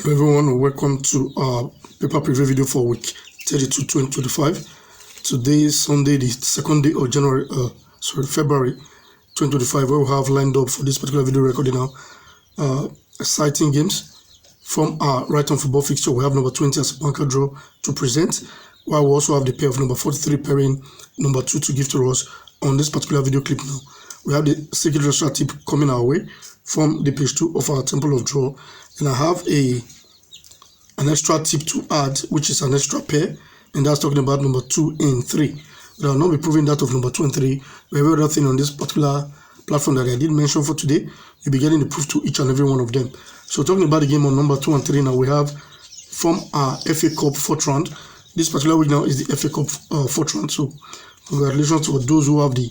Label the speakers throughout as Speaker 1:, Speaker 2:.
Speaker 1: Hello everyone, and welcome to our paper preview video for week 32 2025. Today is Sunday, the second day of February 2025, where we have lined up for this particular video recording now exciting games from our right on football fixture. We have number 20 as a banker draw to present, while we also have the pair of number 43 pairing number 2 to give to us on this particular video clip. Now we have the secret extra tip coming our way from the page 2 of our temple of draw, and I have an extra tip to add, which is an extra pair, and that's talking about number 2 and 3. But I'll not be proving that of number 2 and 3. Every other thing on this particular platform that I did mention for today, you'll be getting the proof to each and every one of them. So talking about the game on number 2 and 3, now we have from our FA Cup 4th round. This particular week now is the FA Cup 4th round. So congratulations to those who have the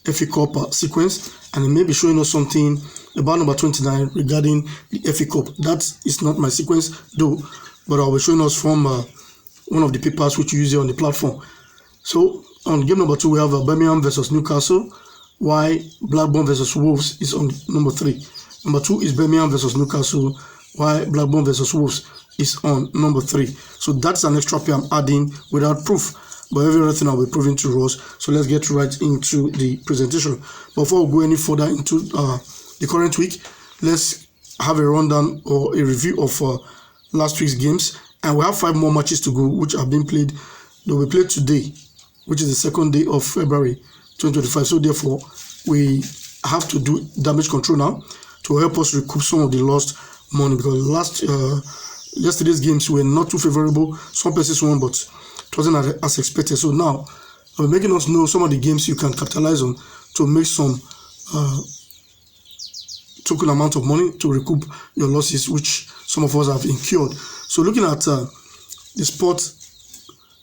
Speaker 1: FA Cup sequence, and it may be showing us something about number 29 regarding the FA Cup. That is not my sequence though, but I'll be showing us from one of the papers which you use here on the platform. So on game number 2, we have Birmingham versus Newcastle, while Blackburn versus Wolves is on number 3. Number 2 is Birmingham versus Newcastle, while Blackburn versus Wolves is on number 3. So that's an extra pair I'm adding without proof, but everything I'll be proving to us. So let's get right into the presentation. Before we go any further into the current week, let's have a rundown or a review of last week's games. And we have 5 more matches to go, which have been played. They will be played today, which is the second day of February 2025. So therefore, we have to do damage control now to help us recoup some of the lost money, because yesterday's games were not too favorable. Some persons won, but it wasn't as expected. So now I'm making us know some of the games you can capitalize on to make some token amount of money to recoup your losses, which some of us have incurred. So looking at the sport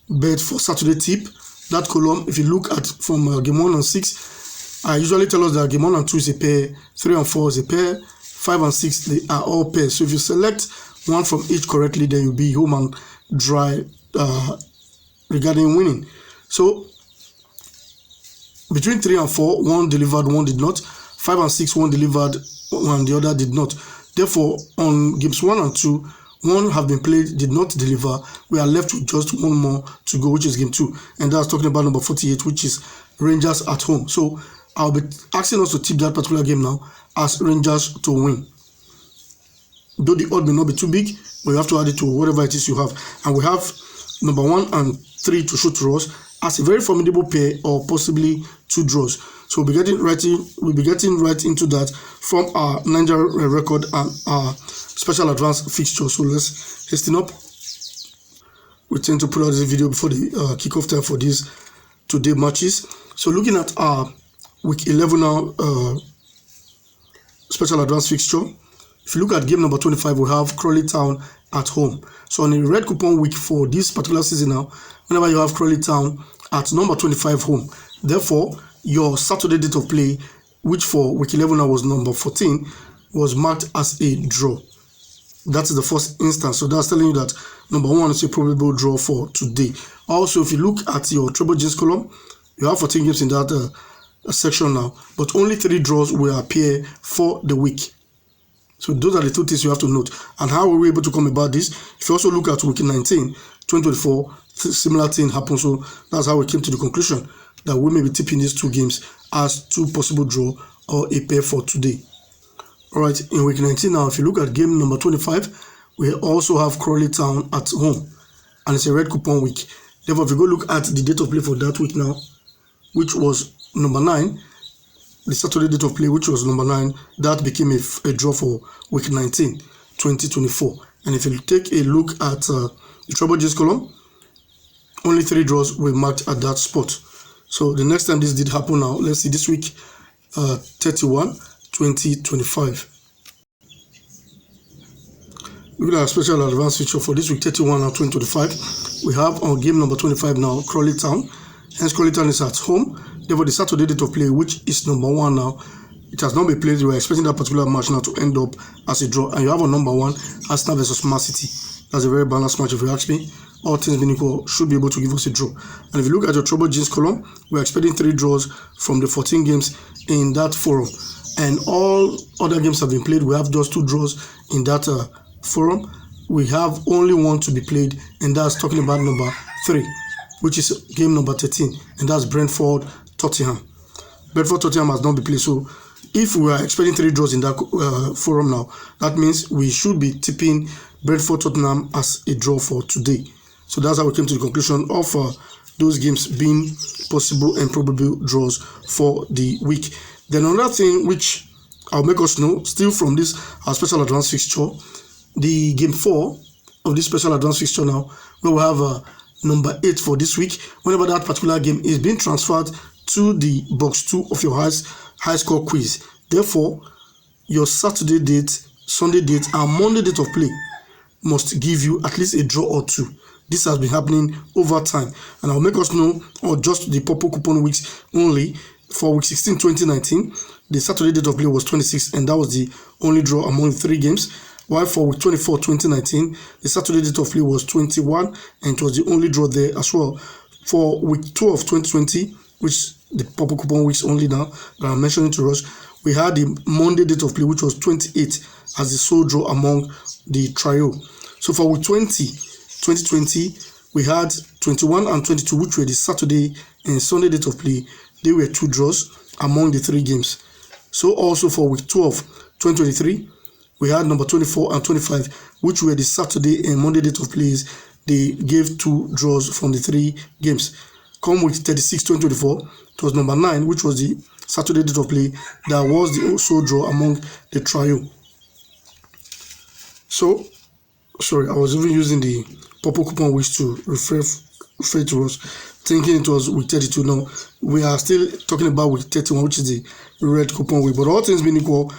Speaker 1: bet for Saturday tip, that column, if you look at from game 1 and 6, I usually tell us that game 1 and 2 is a pair, 3 and 4 is a pair, 5 and 6 they are all pairs. So if you select one from each correctly, then you'll be home and dry regarding winning. So between 3 and 4, one delivered, one did not. 5 and 6, one delivered, and the other did not. Therefore, on games 1 and 2, one have been played, did not deliver. We are left with just one more to go, which is game 2, and that's talking about number 48, which is Rangers at home. So I'll be asking us to tip that particular game now as Rangers to win. Though the odd may not be too big, but you have to add it to whatever it is you have. And we have number 1 and 3 to shoot to us as a very formidable pair, or possibly 2 draws. So we'll be getting right into that from our Niger record and our special advance fixture. So let's hasten up. We tend to put out this video before the kickoff time for these today matches. So looking at our week 11 now, special advance fixture. If you look at game number 25, we have Crawley Town at home. So on a red coupon week for this particular season now, whenever you have Crawley Town at number 25 home, therefore your Saturday date of play, which for week 11 now was number 14, was marked as a draw. That's the first instance. So that's telling you that number 1 is a probable draw for today. Also, if you look at your treble G's column, you have 14 games in that section now, but only 3 draws will appear for the week. So those are the 2 things you have to note. And how were we able to come about this? If you also look at week 19, 2024, similar thing happened. So that's how we came to the conclusion that we may be tipping these 2 games as 2 possible draw or a pair for today. All right, in week 19 now, if you look at game number 25, we also have Crawley Town at home, and it's a red coupon week. Therefore, if you go look at the date of play for that week now, which was number 9, the Saturday date of play, which was number 9, that became a draw for week 19, 2024. And if you take a look at the treble G's column, only 3 draws were marked at that spot. So the next time this did happen now, let's see, this week 31, 2025. Look at our special advance feature for this week 31 and 2025. We have on game number 25 now, Crawley Town. Hence, Crawley Town is at home. Therefore, the Saturday date of play, which is number 1 now, it has not been played. We are expecting that particular match now to end up as a draw. And you have a number 1, Arsenal versus Man City. That's a very balanced match if you ask me. All things being equal, should be able to give us a draw. And if you look at your treble G's column, we're expecting 3 draws from the 14 games in that forum. And all other games have been played. We have just 2 draws in that forum. we have only one to be played, and that's talking about number 3, which is game number 13, and that's Brentford-Tottenham. Brentford-Tottenham has not been played, so if we are expecting 3 draws in that forum now, that means we should be tipping Brentford-Tottenham as a draw for today. So that's how we came to the conclusion of those games being possible and probable draws for the week. Then another thing which I'll make us know, still from this our special advance fixture, the game 4 of this special advance fixture now, where we have number 8 for this week. Whenever that particular game is being transferred to the box 2 of your high score quiz, therefore your Saturday date, Sunday date, and Monday date of play must give you at least a draw or 2. This has been happening over time, and I'll make us know, or just the purple coupon weeks only. For week 16 2019, the Saturday date of play was 26, and that was the only draw among 3 games. While for week 24 2019, the Saturday date of play was 21, and it was the only draw there as well. For week 12 2020, which the purple coupon weeks only now that I'm mentioning to us, we had the Monday date of play, which was 28, as the sole draw among the trio. So for week 2020, we had 21 and 22, which were the Saturday and Sunday date of play. They were 2 draws among the 3 games. So also for week 12 2023, we had number 24 and 25, which were the Saturday and Monday date of plays. They gave 2 draws from the 3 games. Come week 36 2024, it was number 9, which was the Saturday date of play, that was the sole draw among the trio. So, sorry, I was even using the purple coupon weeks to refer to us, thinking it was week 32. Now we are still talking about week 31, which is the red coupon week. But all things being equal,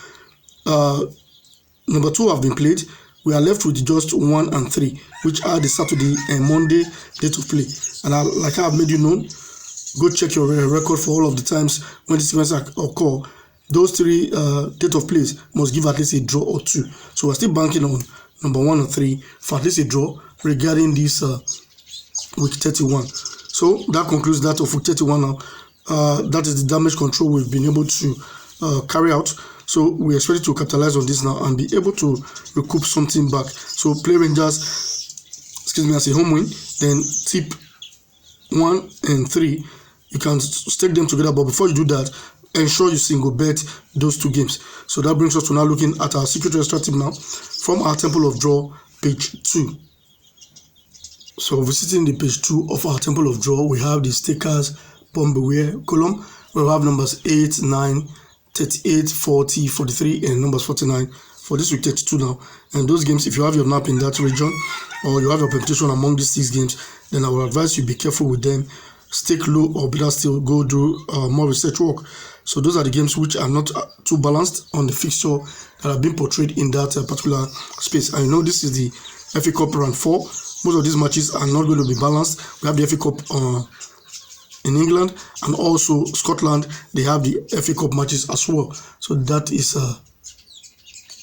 Speaker 1: number 2 have been played. We are left with just 1 and 3, which are the Saturday and Monday date of play. And like I have made you known, go check your record for all of the times when these events occur. Those 3 date of plays must give at least a draw or 2. So we're still banking on number 1 and 3 for at least a draw regarding this week 31. So that concludes that of week 31 now. That is the damage control we've been able to carry out. So we expect to capitalize on this now and be able to recoup something back. So play Rangers, as a home win, then tip 1 and 3. You can stake them together, but before you do that, ensure you single bet those 2 games. So that brings us to now looking at our secret extra tip now from our Temple of Draw, page 2. So visiting the page 2 of our Temple of Draw, we have the stakers Bomb Beware column, where we have numbers 8, 9, 38, 40, 43, and numbers 49 for this week 32 now. And those games, if you have your nap in that region, or you have your permutation among these 6 games, then I would advise you be careful with them. Stake low, or better still, go do more research work. So those are the games which are not too balanced on the fixture that have been portrayed in that particular space. And you know, this is the FA Cup round 4. Most of these matches are not going to be balanced. We have the FA Cup in England, and also Scotland. They have the FA Cup matches as well. So that is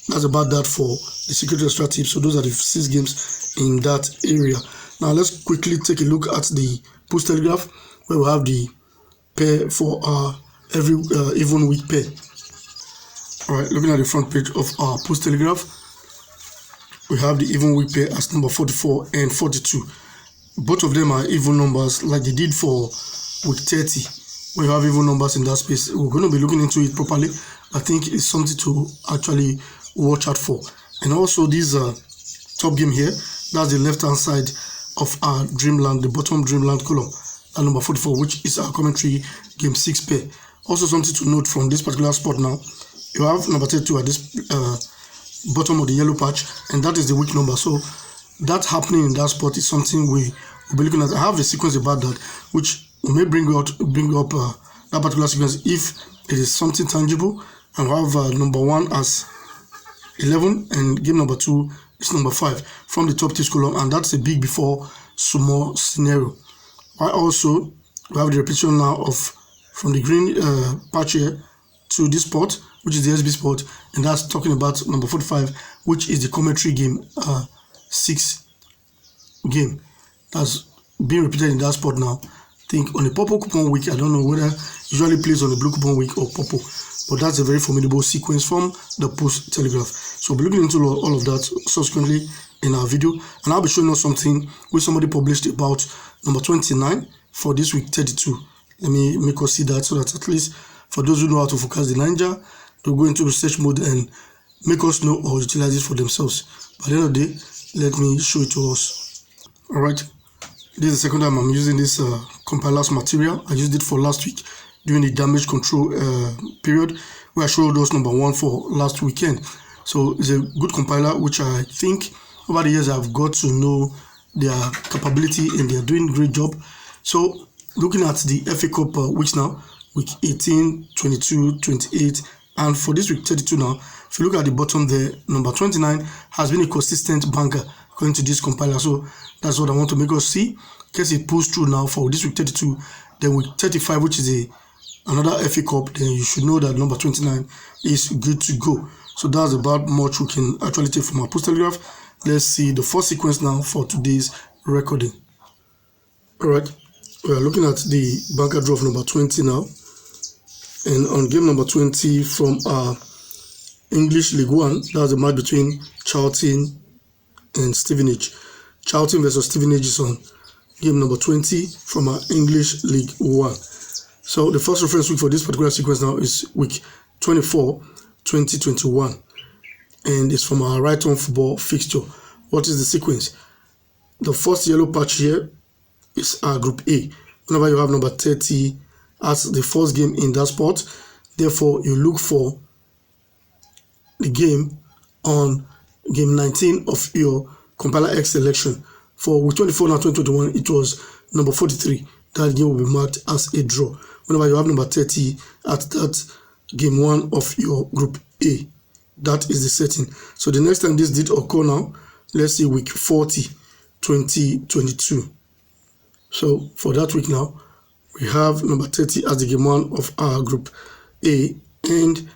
Speaker 1: that's about that for the secret extra tips. So those are the 6 games in that area. Now let's quickly take a look at the Post Telegraph, where we have the pair for every even week pair. All right, looking at the front page of our Post Telegraph, we have the even week pair as number 44 and 42. Both of them are even numbers, like they did for week 30. We have even numbers in that space. We're going to be looking into it properly. I think it's something to actually watch out for. And also this top game here, that's the left hand side of our Dreamland, the bottom Dreamland column, and number 44, which is our commentary game 6 pair. Also something to note from this particular spot now, you have number 32 at this bottom of the yellow patch, and that is the week number. So that happening in that spot is something we will be looking at. I have the sequence about that, which we may bring up that particular sequence if it is something tangible. And we have number 1 as 11, and game number 2 is number 5 from the top tips column, and that's a big before small scenario. I also have the repetition now of from the green patch here to this spot, which is the SB spot, and that's talking about number 45, which is the commentary game 6 game. That's being repeated in that spot now. I think on a purple coupon week, I don't know whether it usually plays on the blue coupon week or purple, but that's a very formidable sequence from the Post Telegraph. So we'll be looking into all of that subsequently in our video, and I'll be showing us something which somebody published about number 29 for this week 32. Let me make us see that, so that at least for those who know how to forecast the niger, they'll go into research mode and make us know or utilize it for themselves. By the end of the day, let me show it to us. All right, this is the second time I'm using this compiler's material. I used it for last week during the damage control period, where I showed us number 1 for last weekend. So it's a good compiler, which I think over the years I've got to know their capability and they're doing a great job. So looking at the FA Cup weeks now, week 18, 22, 28, and for this week 32 now, if you look at the bottom there, number 29 has been a consistent banker according to this compiler. So that's what I want to make us see. In case it pulls through now for this week 32, then week 35, which is another FA Cup, then you should know that number 29 is good to go. So that's about much we can actually take from our Telegraph. Let's see the first sequence now for today's recording. All right, we are looking at the banker draw of number 20 now, and on game number 20 from our English League One, that's the match between Charlton and Stevenage. Charlton versus Stevenage is on game number 20 from our English League One. So the first reference week for this particular sequence now is week 24, 2021, and it's from our right on football fixture. What is the sequence? The first yellow patch here is our Group A. Whenever you have number 30 as the first game in that spot, therefore you look for the game on game 19 of your compiler X selection. For week 24 now 2021, it was number 43. That game will be marked as a draw. Whenever you have number 30 at that game 1 of your Group A, that is the setting. So the next time this did occur now, let's see week 40, 2022. So for that week now, we have number 30 as the game 1 of our Group A, and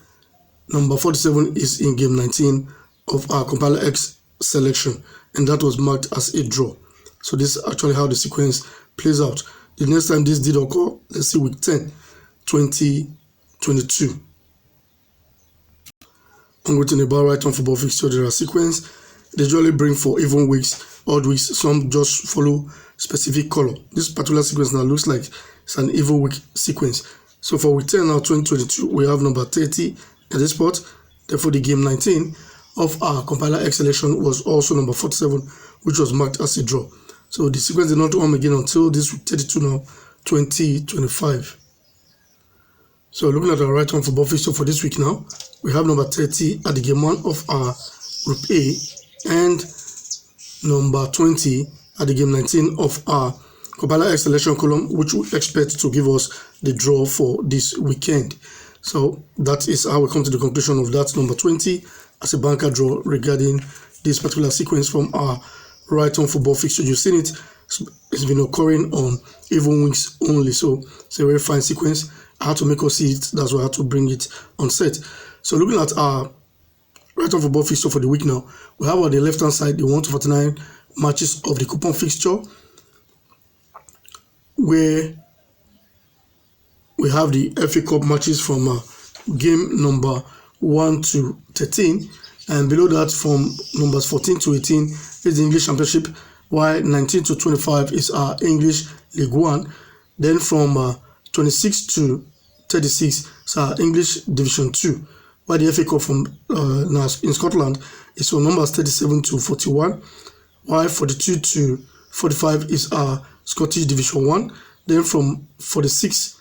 Speaker 1: number 47 is in game 19 of our compiler X selection, and that was marked as a draw. So this is actually how the sequence plays out. The next time this did occur, let's see week 10, 2022. I'm going to about right on football fixture. There are sequence. They usually bring for even weeks, odd weeks. Some just follow specific color. This particular sequence now looks like it's an even week sequence. So for week 10 now 2022, we have number 30 at this spot. Therefore, the game 19 of our compiler X selection was also number 47, which was marked as a draw. So the sequence did not come again until this week 32 now 2025. So looking at our right on football fixture for this week now, we have number 30 at the game 1 of our Group A, and number 20 at the game 19 of our compiler X selection column, which we expect to give us the draw for this weekend. So that is how we come to the conclusion of that number 20 as a banker draw regarding this particular sequence from our right on football fixture. You've seen it, it's been occurring on even weeks only, so it's a very fine sequence. I had to make us see it, that's why I had to bring it on set. So looking at our right on football fixture for the week now, we have on the left hand side the 1 to 49 matches of the coupon fixture, where we have the FA Cup matches from game number 1 to 13, and below that from numbers 14 to 18 is the English Championship, while 19 to 25 is our English League One. Then from 26 to 36 is our English Division 2, while the FA Cup from now in Scotland is from numbers 37 to 41, while 42 to 45 is our Scottish Division 1. Then from 46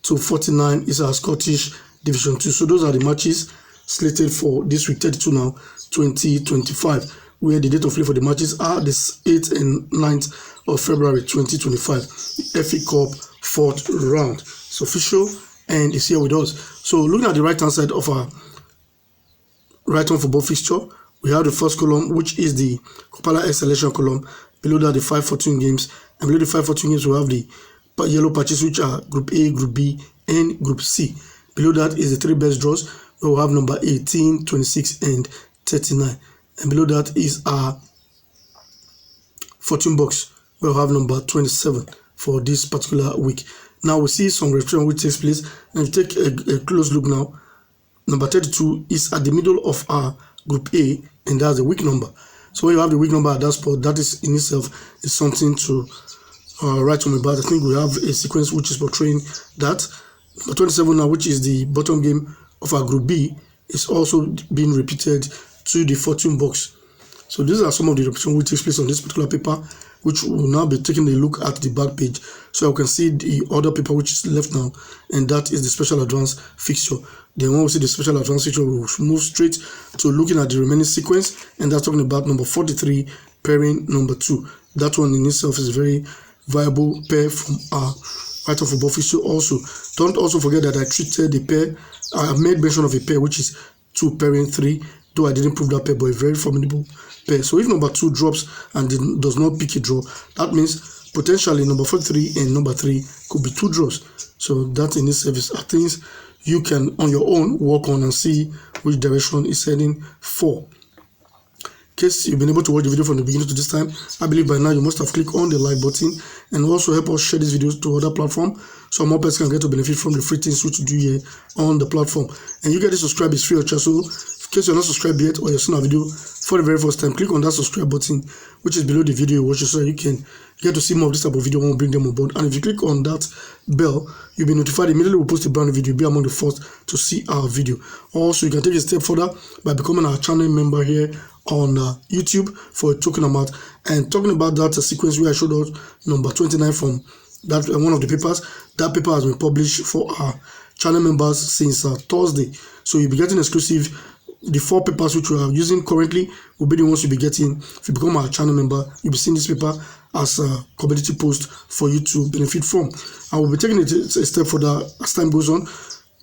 Speaker 1: to 49 is our Scottish Division 2. So those are the matches slated for this week 32 now 2025, where the date of play for the matches are the 8th and 9th of February 2025. The FA Cup 4th round. It's official and it's here with us. So looking at the right hand side of our right on football fixture, we have the first column, which is the compiler X selection column. Below that, the 5-14 games, and below the 5-14 games we have the yellow patches, which are Group A, Group B, and Group C. Below that is the 3 best draws, where we have number 18, 26, and 39. And below that is our 14 box, where we have number 27 for this particular week. Now we see some repetition which takes place, and if you take a close look now, number 32 is at the middle of our Group A, and that's the week number. So when you have the week number at that spot, that is in itself is something to write home about. I think we have a sequence which is portraying that. Number 27 now, which is the bottom game of our Group B, is also being repeated to the fortune box. So these are some of the repetition which takes place on this particular paper, which will now be taking a look at the back page. So you can see the other paper which is left now, and that is the special advance fixture. Then when we see the special advance fixture, we will move straight to looking at the remaining sequence, and that's talking about number 43, pairing number 2. That one in itself is a very viable pair from our right of football fixture. Also, don't also forget that I treated the pair, I made mention of a pair which is 2 pairing 3, though I didn't prove that pair, but a very formidable pair. So if number 2 drops and does not pick a draw, that means potentially number 43 and number 3 could be 2 draws. So that in this service are things you can on your own work on and see which direction is heading for. In case you've been able to watch the video from the beginning to this time, I believe by now you must have clicked on the like button, and also help us share these videos to other platforms so more people can get to benefit from the free things which we do here on the platform. And you get to subscribe, it's free of charge. So in case you're not subscribed yet or you're seeing a video for the very first time, click on that subscribe button which is below the video you're watching, so you can get to see more of this type of video when we bring them on board. And if you click on that bell, you'll be notified immediately we post a brand new video. You'll be among the first to see our video. Also, you can take a step further by becoming our channel member here on YouTube for a token amount. And talking about that sequence where I showed out number 29 from that one of the papers, that paper has been published for our channel members since Thursday. So you'll be getting exclusive. The 4 papers which we are using currently will be the ones you'll be getting. If you become our channel member, you'll be seeing this paper as a community post for you to benefit from. And we'll be taking it a step further as time goes on.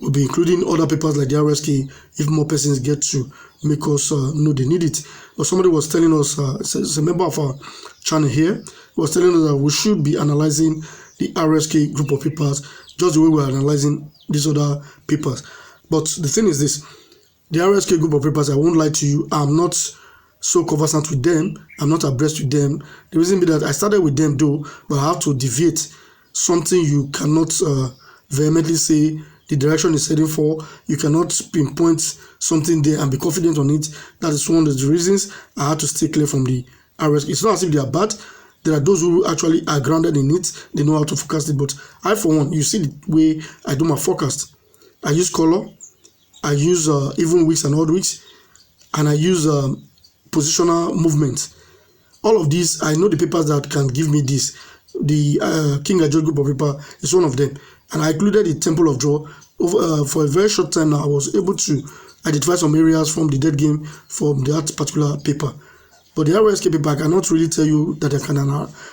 Speaker 1: We'll be including other papers like the RSK if more persons get to make us know they need it. But somebody was telling us, it's a member of our channel here, was telling us that we should be analyzing the RSK group of papers just the way we're analyzing these other papers. But the thing is this, the RSK group of papers, I won't lie to you, I'm not so conversant with them, I'm not abreast with them. The reason being that I started with them though, but I have to deviate something you cannot vehemently say the direction is heading for. You cannot pinpoint something there and be confident on it. That is one of the reasons I had to stay clear from the RSK. It's not as if they are bad. There are those who actually are grounded in it. They know how to forecast it. But I, for one, you see the way I do my forecast. I use color. I use even weeks and odd weeks. And I use positional movement. All of these, I know the papers that can give me this. The King Ajot group of paper is one of them. And I included the Temple of Draw. For a very short time now, I was able to identify some areas from the dead game from that particular paper. But the RSK paper, I cannot really tell you that I can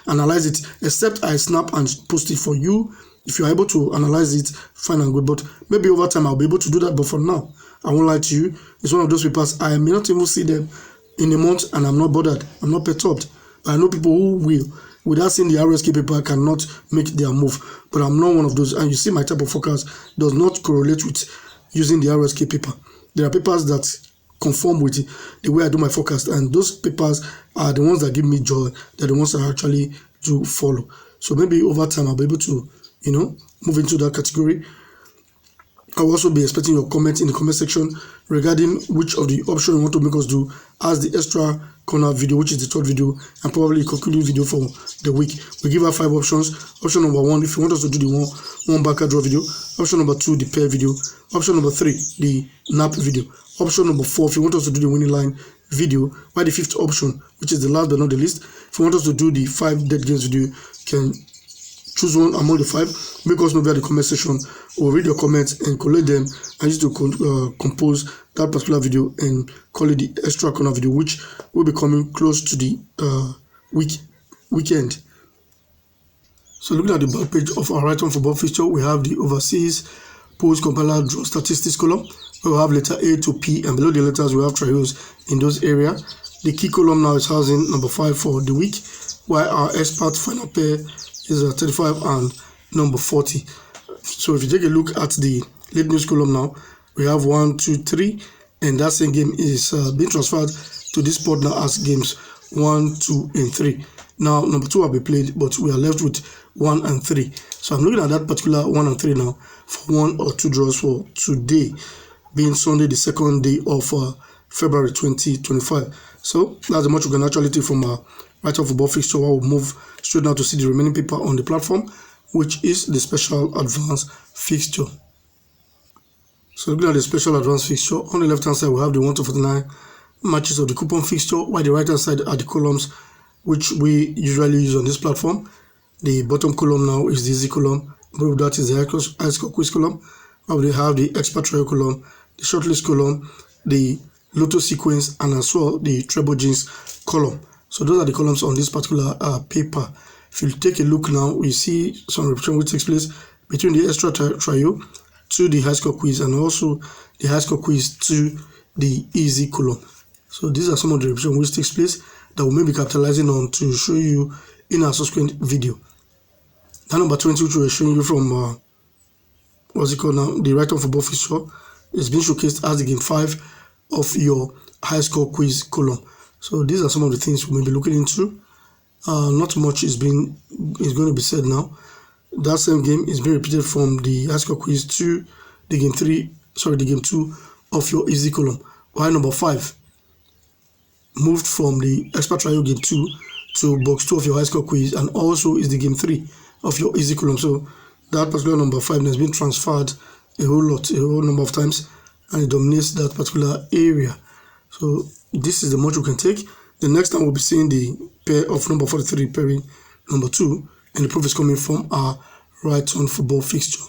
Speaker 1: analyze it, except I snap and post it for you. If you are able to analyze it, fine and good. But maybe over time I'll be able to do that. But for now, I won't lie to you. It's one of those papers, I may not even see them in a month and I'm not bothered. I'm not perturbed. But I know people who will, without seeing the RSK paper, cannot make their move. But I'm not one of those. And you see my type of forecast does not correlate with using the RSK paper. There are papers that conform with the way I do my forecast, and those papers are the ones that give me joy. They're the ones I actually do follow. So maybe over time I'll be able to, move into that category. I'll also be expecting your comments in the comment section regarding which of the options you want to make us do as the extra corner video, which is the 3rd video, and probably a concluding video for the week. We give out 5 options. Option number 1, if you want us to do the one backer draw video. Option number 2, the pair video. Option number 3, the nap video. Option number 4, if you want us to do the winning line video. While the 5th option, which is the last but not the least, if you want us to do the 5 dead games video, you can choose one among the 5. Make us know via the comment section. We'll read your comments and collate them and use to compose that particular video and call it the extra corner video, which will be coming close to the weekend. So looking at the back page of our right on football fixture, we have the overseas post compiler draw statistics column. We will have letter A to P, and below the letters we have trials in those areas. The key column now is housing number 5 for the week, while our expert final pair is 35 and number 40. So if you take a look at the late news column now, we have 1, 2, 3, and that same game is being transferred to this spot now as games 1, 2, and 3. Now number 2 will be played, but we are left with 1 and 3. So I'm looking at that particular 1 and 3 now for 1 or 2 draws for today, being Sunday, the 2nd day of February 2025. So that's the much we can actually take from our right of football fixture. We'll move straight now to see the remaining paper on the platform, which is the special advance fixture. So looking at the special advance fixture, on the left hand side we have the 1 to 49 matches of the coupon fixture, while the right hand side are the columns which we usually use on this platform. The bottom column now is the easy column, above that is the high score quiz column, where we have the expert trial column, the shortlist column, the lotto sequence, and as well the treble jeans column. So those are the columns on this particular paper. If you take a look now, we see some repetition which takes place between the extra trial to the high score quiz, and also the high score quiz to the easy column. So these are some of the repetition which takes place that we may be capitalizing on to show you in our subsequent video. That number 20, which we're showing you from what's it called now, the right of football fixture, is being showcased as the game 5 of your high score quiz column. So these are some of the things we may be looking into. Not much is going to be said now. That same game is being repeated from the high score quiz to the game 2 of your easy column. While number 5 moved from the expert trial game 2 to box 2 of your high score quiz, and also is the game 3 of your easy column. So that particular number 5 has been transferred a whole number of times, and it dominates that particular area. So this is the much we can take. The next time we'll be seeing the pair of number 43 pairing number 2, and the proof is coming from our right on football fixture.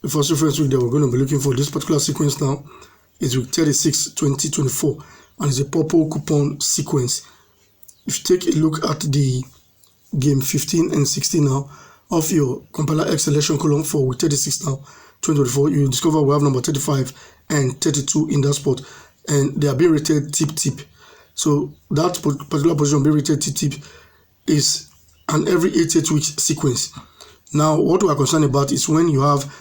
Speaker 1: The first reference week that we're going to be looking for this particular sequence now is week 36, 2024, and it's a purple coupon sequence. If you take a look at the game 15 and 16 now of your compiler X selection column for week 36 now, 2024, you discover we have number 35 and 32 in that spot, and they are being rated tip. So that particular position being rated tip is an every 88 week sequence. Now what we are concerned about is when you have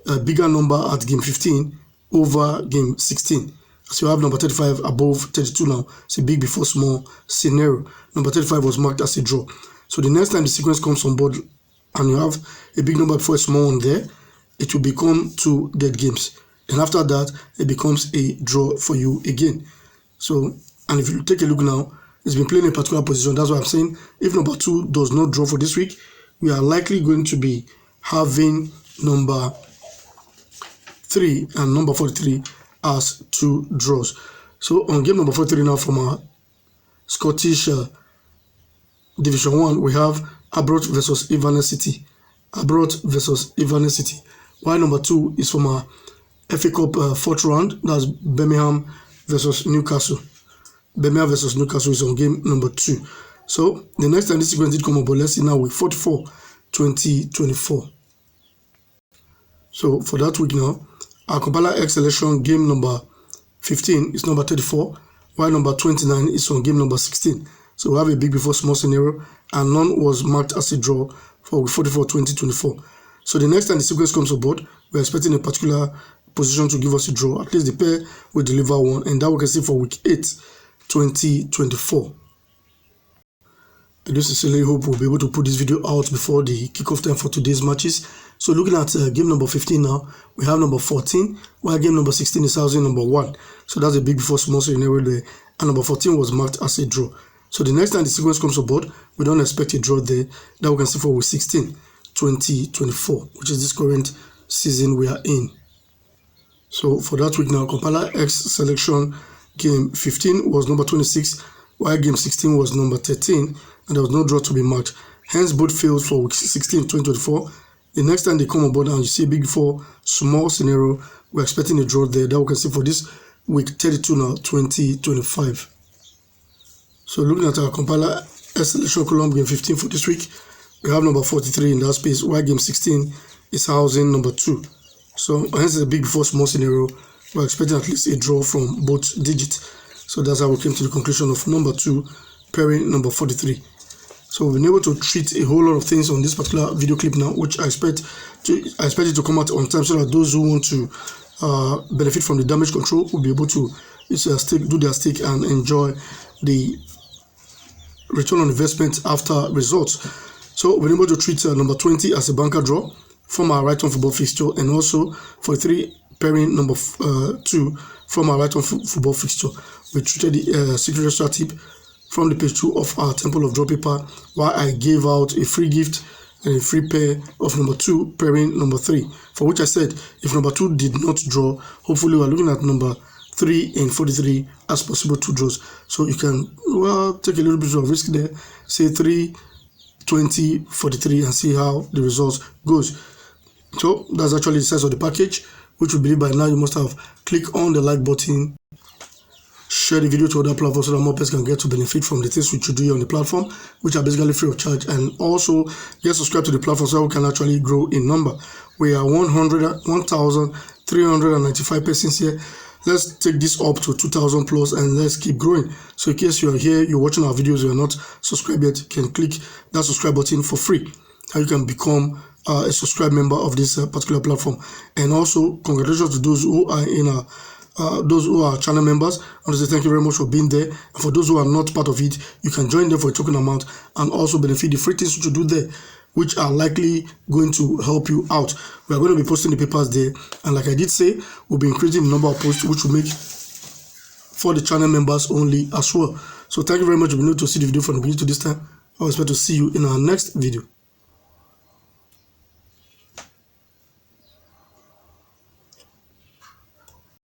Speaker 1: a bigger number at game 15 over game 16. So you have number 35 above 32 now. It's a big before small scenario. Number 35 was marked as a draw. So the next time the sequence comes on board and you have a big number before a small one there, it will become 2 dead games. And after that, it becomes a draw for you again. So, and if you take a look now, it's been playing a particular position. That's why I'm saying if number 2 does not draw for this week, we are likely going to be having number 3 and number 43 as 2 draws. So on game number 43 now from our Scottish Division 1, we have Arbroath versus Inverness City. Arbroath versus Inverness City. While number 2 is from our FA Cup 4th round, that's Birmingham versus Newcastle. Birmingham versus Newcastle is on game number 2. So the next time this sequence did come up, but let's see now week 44, 2024. So for that week now, our compiler X selection game number 15 is number 34, while number 29 is on game number 16. So we have a big before small scenario, and none was marked as a draw for week 44, 2024. So the next time the sequence comes aboard, we're expecting a particular position to give us a draw. At least the pair will deliver one, and that we can see for week 8, 2024. I do sincerely hope we'll be able to put this video out before the kickoff time for today's matches. So looking at game number 15 now, we have number 14, while game number 16 is housing number 1. So that's a big before small scenario there, and number 14 was marked as a draw. So the next time the sequence comes aboard, we don't expect a draw there. That we can see for week 16, 2024, which is this current season we are in. So for that week now, compiler X selection game 15 was number 26, while game 16 was number 13, and there was no draw to be marked. Hence both failed for week 16, 2024. The next time they come aboard and you see a big before small scenario, we're expecting a draw there. That we can see for this week 32 now, 2025. So looking at our compiler S selection column game 15 for this week, we have number 43 in that space, while game 16 is housing number 2. So hence a big before small scenario, we're expecting at least a draw from both digits. So that's how we came to the conclusion of number 2 pairing number 43. So we've been able to treat a whole lot of things on this particular video clip now, which I expect it to come out on time, so that those who want to benefit from the damage control will be able to do their stake and enjoy the return on investment after results. So we're able to treat number 20 as a banker draw from our right on football fixture, and also for 3 pairing number 2 from our right-on football fixture. We treated the secret extra tip from the page 2 of our Temple of Draw paper, while I gave out a free gift and a free pair of number 2 pairing number 3, for which I said if number 2 did not draw, hopefully we're looking at number 3 and 43 as possible 2 draws. So you can take a little bit of risk there, say 3, 20, 43, and see how the results goes. So that's actually the size of the package, which we believe by now you must have clicked on the like button, share the video to other platforms so that more people can get to benefit from the things which you do on the platform, which are basically free of charge, and also get subscribed to the platform so we can actually grow in number. We are 1,395 persons here. Let's take this up to 2,000 plus and let's keep growing. So in case you are here, you're watching our videos, you're not subscribed yet, you can click that subscribe button for free, and you can become a subscribed member of this particular platform. And also congratulations to those who are in those who are channel members. I want to say thank you very much for being there. And for those who are not part of it, you can join them for a token amount and also benefit the free things which you do there, which are likely going to help you out. We are going to be posting the papers there, and like I did say, we'll be increasing the number of posts, which will make for the channel members only as well. So thank you very much for being able to see the video from the beginning to this time. I expect to see you in our next video.